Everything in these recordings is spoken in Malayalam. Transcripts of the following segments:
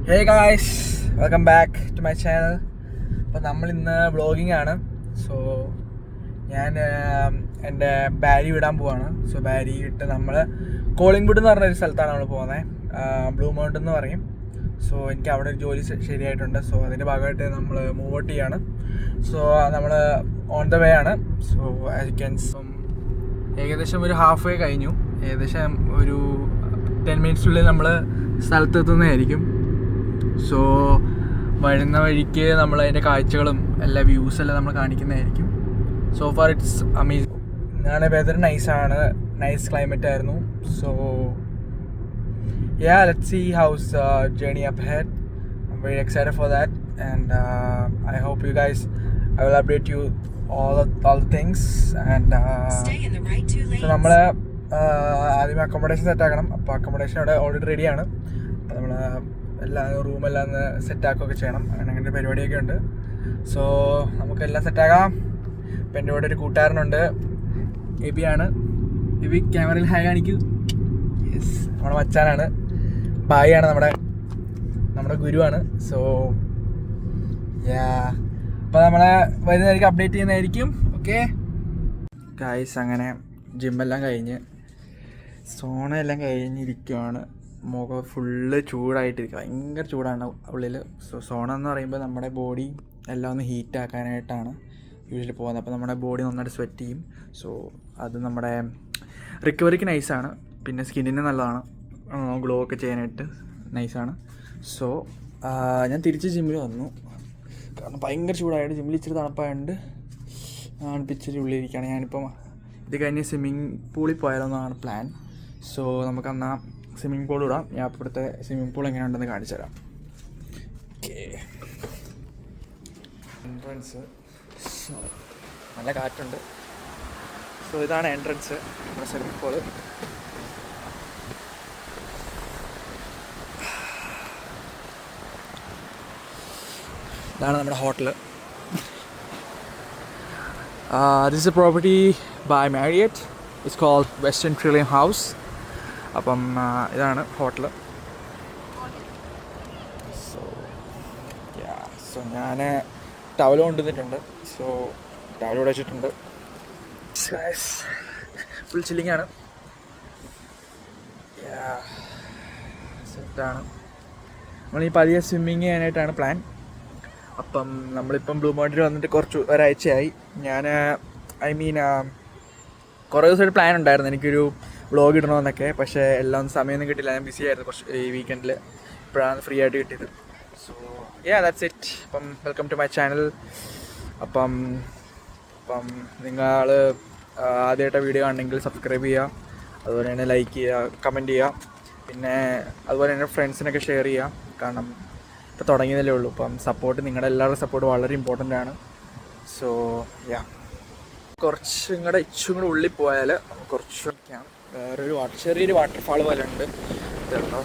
Hey guys, welcome back to my channel. അപ്പോൾ നമ്മൾ ഇന്ന് വ്ളോഗിങ് ആണ്. സോ ഞാൻ എൻ്റെ ബാരി വിടാൻ പോവാണ്. സോ ബാരി വിട്ട് നമ്മൾ കോളിംഗ്വുഡ് എന്ന് പറഞ്ഞൊരു സ്ഥലത്താണ് നമ്മൾ പോകുന്നത്. ബ്ലൂ മൗണ്ടൻ എന്ന് പറയും. സോ എനിക്ക് അവിടെ ഒരു ജോലി ശരിയായിട്ടുണ്ട്. സോ അതിൻ്റെ ഭാഗമായിട്ട് നമ്മൾ മൂവ് ഔട്ട് ചെയ്യാണ്. സോ നമ്മൾ ഓൺ ദ വേ ആണ്. സോ ആസ് യു ക്യാൻ ഏകദേശം ഒരു ഹാഫ് വേ കഴിഞ്ഞു. ഏകദേശം ഒരു 10 മിനിറ്റ്സിനുള്ളിൽ നമ്മൾ സ്ഥലത്തെത്തുന്നതായിരിക്കും. സോ വരുന്ന വഴിക്ക് നമ്മൾ അതിൻ്റെ കാഴ്ചകളും എല്ലാ വ്യൂസ് എല്ലാം നമ്മൾ കാണിക്കുന്നതായിരിക്കും. So far it's amazing. ഞാൻ വെതർ നൈസാണ്, നൈസ് ക്ലൈമറ്റ് ആയിരുന്നു. So ya, let's see how's journey up head. I am very excited for that and I hope you guys I will update you all the things and so നമ്മൾ ആദ്യം അക്കോമഡേഷൻ സെറ്റ് ആക്കണം. അപ്പോൾ അക്കോമഡേഷൻ അവിടെ ഓൾറെഡി റെഡിയാണ്. അപ്പോൾ നമ്മൾ എല്ലാ റൂമെല്ലാം ഒന്ന് സെറ്റാക്കുകയൊക്കെ ചെയ്യണം. അങ്ങനെ പരിപാടിയൊക്കെ ഉണ്ട്. സോ നമുക്കെല്ലാം സെറ്റാകാം. ഇപ്പം എൻ്റെ കൂടെ ഒരു കൂട്ടുകാരനുണ്ട്, എബി ആണ്. എബി ക്യാമറയിൽ ഹായ് കാണിക്കൂ. യെസ്, നമ്മുടെ മച്ചാനാണ്, ബായി ആണ്, നമ്മുടെ ഗുരുവാണ്. സോ യാ, അപ്പോൾ നമ്മളെ വരുന്നതായിരിക്കും, അപ്ഡേറ്റ് ചെയ്യുന്നതായിരിക്കും. ഓക്കെ ഗൈസ്, അങ്ങനെ ജിമ്മെല്ലാം കഴിഞ്ഞ് സോണയെല്ലാം കഴിഞ്ഞിരിക്കുകയാണ്. മുഖം ഫുള്ള് ചൂടായിട്ടിരിക്കുക, ഭയങ്കര ചൂടാണ് ഉള്ളിൽ. സോ സോണ എന്ന് പറയുമ്പോൾ നമ്മുടെ ബോഡി എല്ലാം ഒന്ന് ഹീറ്റ് ആക്കാനായിട്ടാണ് യൂഷ്വലി പോകുന്നത്. അപ്പോൾ നമ്മുടെ ബോഡി നന്നായിട്ട് സ്വെറ്റ് ചെയ്യും. സോ അത് നമ്മുടെ റിക്കവറിക്ക് നൈസാണ്, പിന്നെ സ്കിന്നിന് നല്ലതാണ്, ഗ്ലോ ഒക്കെ ചെയ്യാനായിട്ട് നൈസാണ്. സോ ഞാൻ തിരിച്ച് ജിമ്മിൽ വന്നു, കാരണം ഭയങ്കര ചൂടായിട്ട് ജിമ്മിൽ ഇച്ചിരി തണുപ്പായതുകൊണ്ട് ഇച്ചിരി ഉള്ളിലിരിക്കുകയാണ്. ഞാനിപ്പം ഇത് കഴിഞ്ഞ് സ്വിമ്മിങ് പൂളിൽ പോയാലോന്നാണ് പ്ലാൻ. സോ നമുക്ക് എന്നാൽ സ്വിമ്മിങ് പൂൾ ഇടാം. ഞാൻ ഇപ്പോഴത്തെ സ്വിമ്മിങ് പൂൾ എങ്ങനെയുണ്ടെന്ന് കാണിച്ചു തരാം. Okay, entrance. സോ നല്ല കാറ്റുണ്ട്. സോ ഇതാണ് എൻട്രൻസ് നമ്മുടെ സ്വിമ്മിങ് പൂള്. ഇതാണ് നമ്മുടെ hotel. This is a property by Marriott. It's called western trillium house. അപ്പം ഇതാണ് ഹോട്ടൽ. സോ ഞാൻ ടവൽ കൊണ്ടുവന്നിട്ടുണ്ട്. സോ ടവൽ ഇവിടെ വെച്ചിട്ടുണ്ട്. ഫുൾ ചില്ലിങ് ആണ്. സെറ്റാണ്. നമ്മളീ പതിയെ സ്വിമ്മിങ് ചെയ്യാനായിട്ടാണ് പ്ലാൻ. അപ്പം നമ്മളിപ്പം ബ്ലൂ മൗണ്ടനിൽ വന്നിട്ട് ഒരാഴ്ചയായി. ഞാൻ കുറേ ദിവസമായിട്ട് പ്ലാൻ ഉണ്ടായിരുന്നു എനിക്കൊരു വ്ളോഗ് ഇടണമെന്നൊക്കെ. പക്ഷേ എല്ലാം സമയമൊന്നും കിട്ടില്ല, ഞാൻ ബിസി ആയിരുന്നു കുറച്ച് ഈ വീക്കെൻഡിൽ. ഇപ്പോഴാണ് ഫ്രീ ആയിട്ട് കിട്ടിയത്. So yeah, that's it. അപ്പം വെൽക്കം ടു മൈ ചാനൽ. അപ്പം നിങ്ങൾ ആദ്യമായിട്ട് വീഡിയോ കാണണമെങ്കിൽ സബ്സ്ക്രൈബ് ചെയ്യുക, അതുപോലെ തന്നെ ലൈക്ക് ചെയ്യുക, കമൻറ്റ് ചെയ്യുക, പിന്നെ അതുപോലെ തന്നെ ഫ്രണ്ട്സിനൊക്കെ ഷെയർ ചെയ്യുക. കാരണം ഇപ്പോൾ തുടങ്ങിയതല്ലേ ഉള്ളൂ. അപ്പം സപ്പോർട്ട്, നിങ്ങളുടെ എല്ലാവരുടെ സപ്പോർട്ട് വളരെ ഇമ്പോർട്ടൻ്റ് ആണ്. സോ യാ, കുറച്ചും കൂടെ ഉള്ളിൽ പോയാൽ കുറച്ച് വയ്ക്കാം. വേറൊരു ചെറിയൊരു വാട്ടർഫാൾ പോലെ ഉണ്ട്. ഇതുണ്ടോ,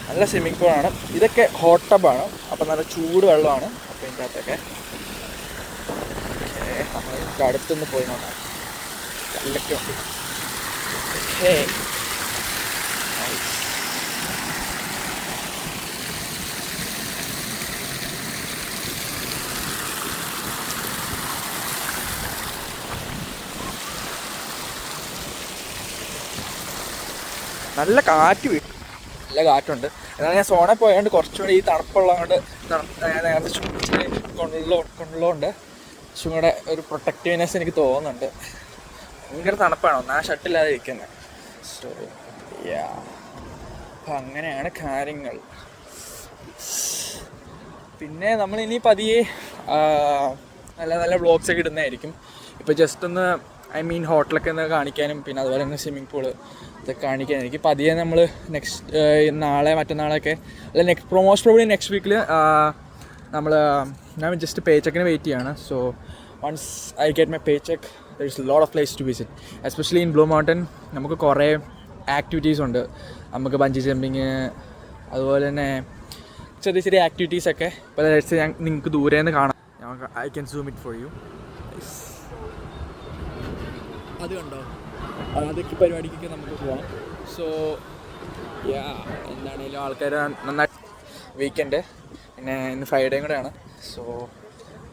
നല്ല സ്വിമ്മിംഗ് പൂളാണ്. ഇതൊക്കെ ഹോട്ട് ടബാണ്. അപ്പം നല്ല ചൂട് വെള്ളമാണ്. അപ്പം ഇതിൻ്റെ അകത്തൊക്കെ നമ്മൾ അടുത്തൊന്ന് പോയി നോക്കാം. കല്ലൊക്കെ ഉണ്ട്. നല്ല കാറ്റ് വീട്ടും, നല്ല കാറ്റുണ്ട്. എന്നാൽ ഞാൻ സോണ പോയതുകൊണ്ട് കുറച്ചുകൂടി ഈ തണുപ്പുള്ളതുകൊണ്ട് നേരത്തെ കൊണ്ടുള്ളതുകൊണ്ട് കുറച്ചും കൂടെ ഒരു പ്രൊട്ടക്റ്റീവ്നെസ് എനിക്ക് തോന്നുന്നുണ്ട്. ഭയങ്കര തണുപ്പാണ്, ഒന്നാ ഷർട്ടില്ലാതെ ഇരിക്കുന്നത്. സോ യാ, അപ്പം അങ്ങനെയാണ് കാര്യങ്ങൾ. പിന്നെ നമ്മളിനി പതിയെ നല്ല നല്ല വ്ളോഗ്സൊക്കെ ഇടുന്നതായിരിക്കും. ഇപ്പോൾ ജസ്റ്റ് ഒന്ന് ഹോട്ടലൊക്കെ ഒന്ന് കാണിക്കാനും, പിന്നെ അതുപോലെ തന്നെ സ്വിമ്മിംഗ് പൂള് ഇതൊക്കെ കാണിക്കാനായിരിക്കും. പതിയെ നമ്മൾ നെക്സ്റ്റ് നാളെ മറ്റന്നാളൊക്കെ അല്ല മോസ്റ്റ് പ്രോബബ്ലി നെക്സ്റ്റ് വീക്കിൽ ഞാൻ ജസ്റ്റ് പേ ചെക്കിന് വെയിറ്റ് ചെയ്യാണ്. So once I get my pay check there is lot of place to visit, especially in Blue Mountain. നമുക്ക് കുറേ ആക്ടിവിറ്റീസ് ഉണ്ട്. നമുക്ക് ബഞ്ചി ജമ്പിങ്, അതുപോലെ തന്നെ ചെറിയ ചെറിയ ആക്ടിവിറ്റീസൊക്കെ. ഇപ്പോൾ ഞാൻ നിങ്ങൾക്ക് ദൂരെ നിന്ന് കാണാം. I can zoom it for you. അത് കണ്ടോ, അതൊക്കെ പരിപാടിക്കൊക്കെ നമുക്ക് പോവാം. സോ എന്താണേലും ആൾക്കാർ നന്നായി വീക്കെൻഡ്, പിന്നെ ഇന്ന് ഫ്രൈഡേയും കൂടെയാണ്. സോ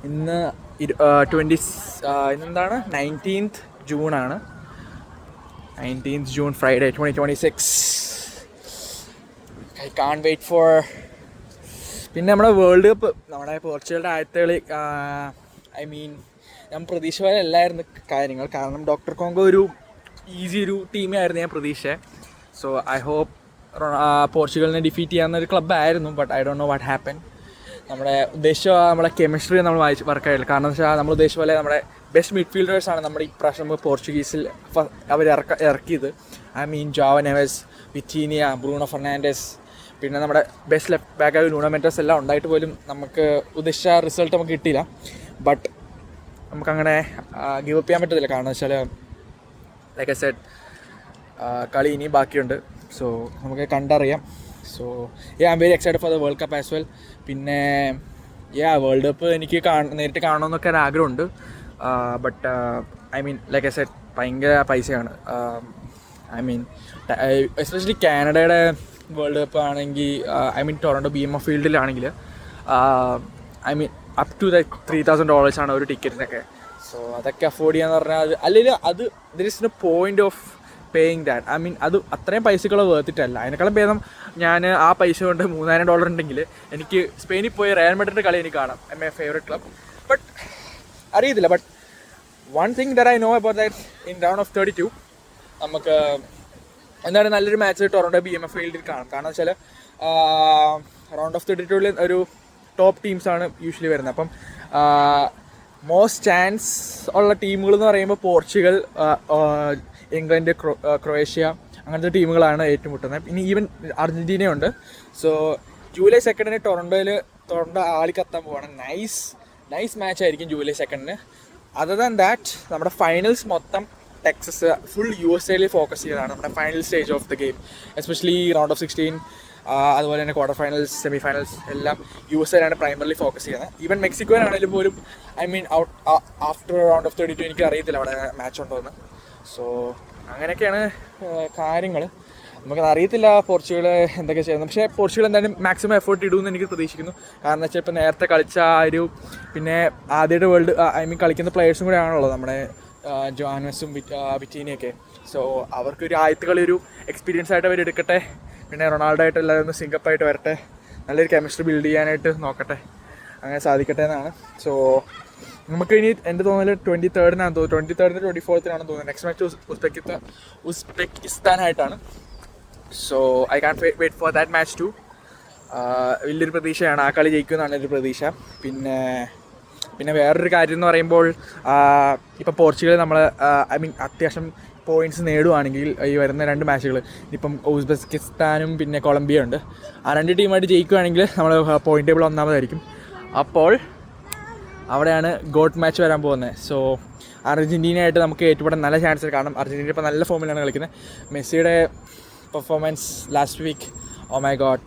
ഇന്ന് ഇന്നെന്താണ് 19th ജൂണാണ്. 19th June Friday 2026. I can't wait for. പിന്നെ നമ്മുടെ വേൾഡ് കപ്പ്, നമ്മുടെ പോർച്ചുഗലിൻ്റെ ആദ്യത്തെ കളി, ഞാൻ പ്രതീക്ഷ പോലെ അല്ലായിരുന്നു കാര്യങ്ങൾ. കാരണം ഡോക്ടർ കോങ്കോ ഒരു ഈസി ഒരു ടീമായിരുന്നു ഞാൻ പ്രതീക്ഷിച്ചത്. സോ ഐ ഹോപ്പ് പോർച്ചുഗലിനെ ഡിഫീറ്റ് ചെയ്യാവുന്നൊരു ക്ലബ്ബായിരുന്നു. But I don't know what happen. നമ്മുടെ ഉദ്ദേശിച്ച നമ്മളെ കെമിസ്ട്രി നമ്മൾ വർക്കായില്ല. കാരണം എന്ന് വെച്ചാൽ നമ്മൾ ഉദ്ദേശിച്ച പോലെ നമ്മുടെ ബെസ്റ്റ് മിഡ്ഫീൽഡേഴ്സാണ് നമ്മുടെ ഈ പ്രാവശ്യം നമുക്ക് പോർച്ചുഗീസിൽ അവർ ഇറക്കിയത്. ജോവ നെവസ്, വിറ്റീനിയ, ബ്രൂണോ ഫെർണാണ്ടസ്, പിന്നെ നമ്മുടെ ബെസ്റ്റ് ലെഫ്റ്റ് ബാക്കായ ലൂണോ മെൻഡസ് എല്ലാം ഉണ്ടായിട്ട് പോലും നമുക്ക് ഉദ്ദേശിച്ച റിസൾട്ട് നമുക്ക് കിട്ടിയില്ല. ബട്ട് നമുക്കങ്ങനെ ഗിവ് അപ്പ് ചെയ്യാൻ പറ്റത്തില്ല. കാരണം വെച്ചാൽ ലൈക്ക് ഐ സെഡ്, കളി ഇനിയും ബാക്കിയുണ്ട്. സോ നമുക്ക് കണ്ടറിയാം. So I am very excited for the world cup as well. പിന്നെ വേൾഡ് കപ്പ് എനിക്ക് നേരിട്ട് കാണണമെന്നൊക്കെ ഒരു ആഗ്രഹമുണ്ട്. ബട്ട് ലൈക്ക് ഐ സെഡ്, ഭയങ്കര പൈസയാണ്. എസ്പെഷ്യലി കാനഡയുടെ വേൾഡ് കപ്പ് ആണെങ്കിൽ ടൊറൻറ്റോ BMO ഫീൽഡിലാണെങ്കിൽ അപ് ടു $3,000 ആണ് ഒരു ടിക്കറ്റിനൊക്കെ. സോ അതൊക്കെ അഫോർഡ് ചെയ്യാന്ന് പറഞ്ഞാൽ അല്ലെങ്കിൽ അത് there is no point of paying that. അത് അത്രയും പൈസകൾ വേർത്തിട്ടല്ല. അതിനേക്കാളും ഭേദം ഞാൻ ആ പൈസ കൊണ്ട് $3,000 ഉണ്ടെങ്കിൽ എനിക്ക് സ്പെയിനിൽ പോയി റയൽ മാഡ്രിഡിൻ്റെ കളി എനിക്ക് കാണാം. My favourite club. ബട്ട് അറിയത്തില്ല. But one thing that I know about that, in round of 32 നമുക്ക് എന്താണ് നല്ലൊരു മാച്ച് ടൊറൻറ്റോ BMO ഫീൽഡിൽ കാണാം. കാരണം വെച്ചാൽ റൗണ്ട് ഓഫ് 32 ഒരു ടോപ്പ് ടീംസാണ് യൂഷ്വലി വരുന്നത്. അപ്പം മോസ്റ്റ് ചാൻസ് ഉള്ള ടീമുകൾ എന്ന് പറയുമ്പോൾ പോർച്ചുഗൽ, ഇംഗ്ലണ്ട്, ക്രൊയേഷ്യ അങ്ങനത്തെ ടീമുകളാണ് ഏറ്റുമുട്ടുന്നത്. ഇനി ഈവൻ അർജൻറ്റീനയുണ്ട്. സോ ജൂലൈ 2 ടൊറൻറ്റോ ആളിക്കത്താൻ പോവാണ്. നൈസ് മാച്ച് ആയിരിക്കും ജൂലൈ 2. അതർ ദാൻ ദാറ്റ് നമ്മുടെ ഫൈനൽസ് മൊത്തം ടെക്സസ് ഫുൾ USA ഫോക്കസ് ചെയ്തതാണ്. നമ്മുടെ final stage of the game, especially round of 16, അതുപോലെ തന്നെ ക്വാർട്ടർ ഫൈനൽസ്, സെമി ഫൈനൽസ് എല്ലാം USA പ്രൈമറിലി ഫോക്കസ് ചെയ്യുന്നത്. ഈവൻ മെക്സിക്കോയിലാണെങ്കിലും പോലും ആഫ്റ്റർ റൗണ്ട് ഓഫ് 32 എനിക്ക് അറിയത്തില്ല അവിടെ മാച്ച് ഉണ്ടോ എന്ന്. സോ അങ്ങനെയൊക്കെയാണ് കാര്യങ്ങൾ. നമുക്കത് അറിയത്തില്ല പോർച്ചുഗൽ എന്തൊക്കെ ചെയ്യുന്നത്. പക്ഷേ പോർച്ചുഗൽ എന്തായാലും മാക്സിമം എഫേർട്ട് ഇടുമെന്ന് എനിക്ക് പ്രതീക്ഷിക്കുന്നു. കാരണം എന്ന് വെച്ചാൽ ഇപ്പോൾ നേരത്തെ കളിച്ച ഒരു പിന്നെ ആദ്യമായിട്ട് കളിക്കുന്ന പ്ലെയേഴ്സും കൂടെ ആണല്ലോ നമ്മുടെ ജോനസും വിറ്റീനിയൊക്കെ. സോ അവർക്കൊരു ആദ്യത്തെ കളി ഒരു എക്സ്പീരിയൻസ് ആയിട്ട് അവർ എടുക്കട്ടെ. പിന്നെ റൊണാൾഡോ ആയിട്ട് എല്ലാവരും ഒന്ന് സിങ്കപ്പായിട്ട് വരട്ടെ. നല്ലൊരു കെമിസ്ട്രി ബിൽഡ് ചെയ്യാനായിട്ട് നോക്കട്ടെ. അങ്ങനെ സാധിക്കട്ടെ എന്നാണ്. സോ നമുക്ക് ഇനി എൻ്റെ തോന്നൽ 23rd 24th തോന്നുന്നത്. നെക്സ്റ്റ് മാച്ച് ഉസ്ബെക്കിസ്ഥാനായിട്ടാണ്. So I can wait for that match too. വലിയൊരു പ്രതീക്ഷയാണ്. ആ കളി ജയിക്കുമെന്നാണ് ഒരു പ്രതീക്ഷ. പിന്നെ വേറൊരു കാര്യം എന്ന് പറയുമ്പോൾ ഇപ്പോൾ പോർച്ചുഗൽ നമ്മൾ അത്യാവശ്യം പോയിൻറ്റ്സ് നേടുവാണെങ്കിൽ ഈ വരുന്ന 2 മാച്ചുകൾ, ഇപ്പം ഉസ്ബെക്കിസ്ഥാനും പിന്നെ കൊളംബിയ ഉണ്ട്, ആ 2 ടീമായിട്ട് ജയിക്കുകയാണെങ്കിൽ നമ്മൾ പോയിൻ്റ് ടേബിൾ ഒന്നാമതായിരിക്കും. അപ്പോൾ അവിടെയാണ് ഗോട്ട് മാച്ച് വരാൻ പോകുന്നത്. സോ അർജൻറ്റീനയായിട്ട് നമുക്ക് ഏറ്റുപെടാൻ നല്ല ചാൻസ്. കാരണം അർജൻറ്റീന ഇപ്പോൾ നല്ല ഫോമിലാണ് കളിക്കുന്നത്. മെസ്സിയുടെ performance last week, oh my God,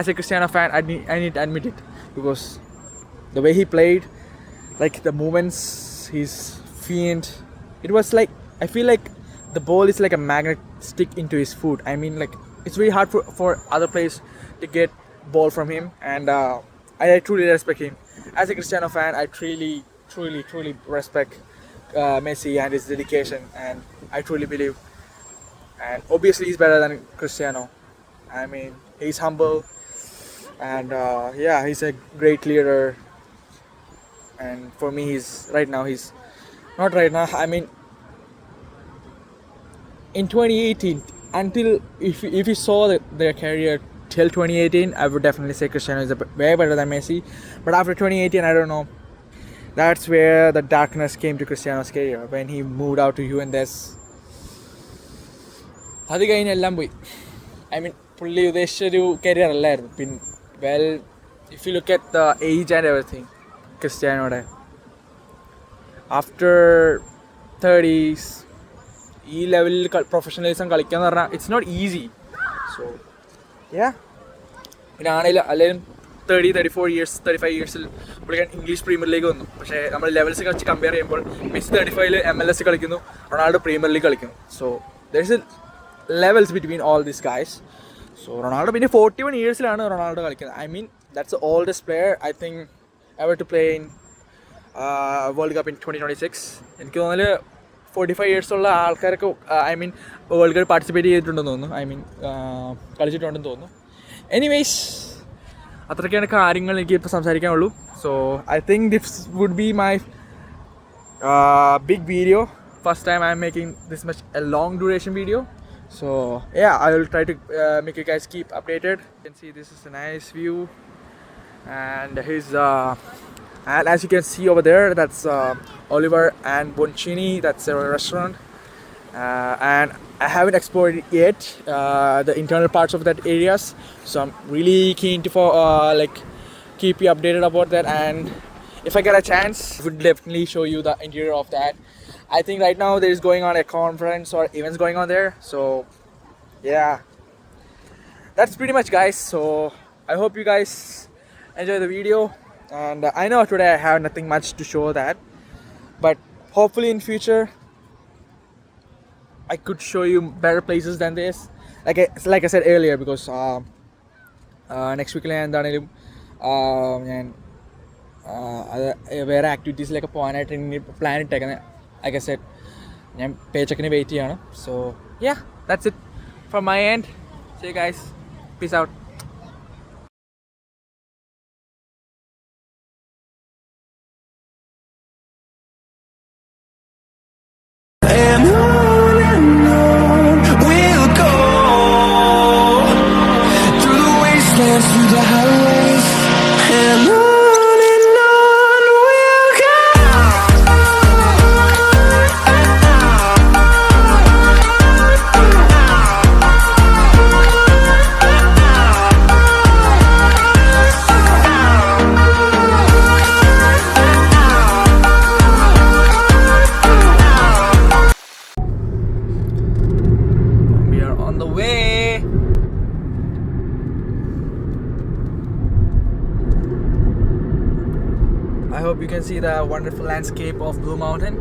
as a Cristiano fan I need to admit it, because the way he played, like the movements, his feint, it was like, I feel like the ball is like a magnet stick into his foot. It's very hard for other players to get ball from him, and I truly respect him. As a Cristiano fan, I truly respect Messi and his dedication, and I truly believe, and obviously he's better than Cristiano. He's humble, and he's a great leader. And for me, he's not right now. In 2018, until if you saw their career till 2018, I would definitely say Cristiano is way better than Messi. But after 2018, I don't know. That's where the darkness came to Cristiano's career, when he moved out to Juventus. അത് കഴിഞ്ഞെല്ലാം പോയി. പുള്ളി ഉദ്ദേശിച്ചൊരു കരിയർ അല്ലായിരുന്നു. if you look at the age and everything, ക്രിസ്ത്യാനോയുടെ ആഫ്റ്റർ 30s ഈ ലെവലിൽ പ്രൊഫഷണലിസം കളിക്കുക എന്ന് പറഞ്ഞാൽ ഇറ്റ്സ് നോട്ട് ഈസി. സോ പിന്നെ അല്ലെങ്കിലും 34 ഇയേഴ്സ് 35 ഇയേഴ്സിൽ പുള്ളിക്കാൻ ഇംഗ്ലീഷ് പ്രീമിയർ ലീഗ് വന്നു. പക്ഷേ നമ്മൾ ലെവൽസ് വെച്ച് കമ്പയർ ചെയ്യുമ്പോൾ മെസ്സി 35 MLS കളിക്കുന്നു, റൊണാൾഡോ പ്രീമിയർ ലീഗ് കളിക്കുന്നു. So there is levels between all these guys. So Ronaldo പിന്നെ 41 ഇയേഴ്സിലാണ് റൊണാൾഡോ കളിക്കുന്നത്. I mean that's the oldest player I think ever to play in world cup in 2026. എനിക്ക് തോന്നുന്നത് 45 ഇയേഴ്സുള്ള ആൾക്കാരൊക്കെ I mean world cup participate ചെയ്തിട്ടുണ്ടെന്ന് തോന്നുന്നു. ഐ മീൻ കളിച്ചിട്ടുണ്ടെന്ന് തോന്നുന്നു. എനിവേയ്സ് അത്രയ്ക്കാണ് കാര്യങ്ങൾ എനിക്ക് ഇപ്പോൾ സംസാരിക്കാനുള്ളൂ. So I think this would be my big video. First time I am making this much a long duration video. So yeah, I will try to make you guys keep updated. You can see this is a nice view, and his and as you can see over there, that's Oliver and Boncini. That's a restaurant, and I haven't explored it yet, the internal parts of that areas. So I'm really keen to like keep you updated about that, and if I get a chance, I would definitely show you the interior of that. I think right now there is going on a conference or events going on there. So yeah, that's pretty much guys. So I hope you guys enjoy the video, and I know today I have nothing much to show that, but hopefully in future I could show you better places than this. Like I said earlier, because next week എന്താണെങ്കിലും ഞാൻ വേറെ ആക്ടിവിറ്റീസിലൊക്കെ പോകാനായിട്ട് പ്ലാൻ ഇട്ടേക്കുന്നത്. Like I said, ഞാൻ പേ ചെക്കിന് വെയിറ്റ് ചെയ്യാണ്. So yeah, that's it from my end. See you guys. Peace out. We'll go through the wastelands, through the highways, and on we'll go. On the way. I hope you can see the wonderful landscape of Blue Mountain.